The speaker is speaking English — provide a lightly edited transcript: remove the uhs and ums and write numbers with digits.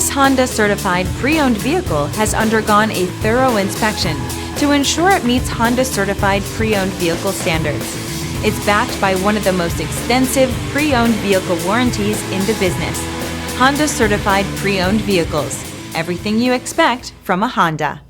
This Honda certified pre-owned vehicle has undergone a thorough inspection to ensure it meets Honda certified pre-owned vehicle standards. It's backed by one of the most extensive pre-owned vehicle warranties in the business. Honda certified pre-owned vehicles. Everything you expect from a Honda.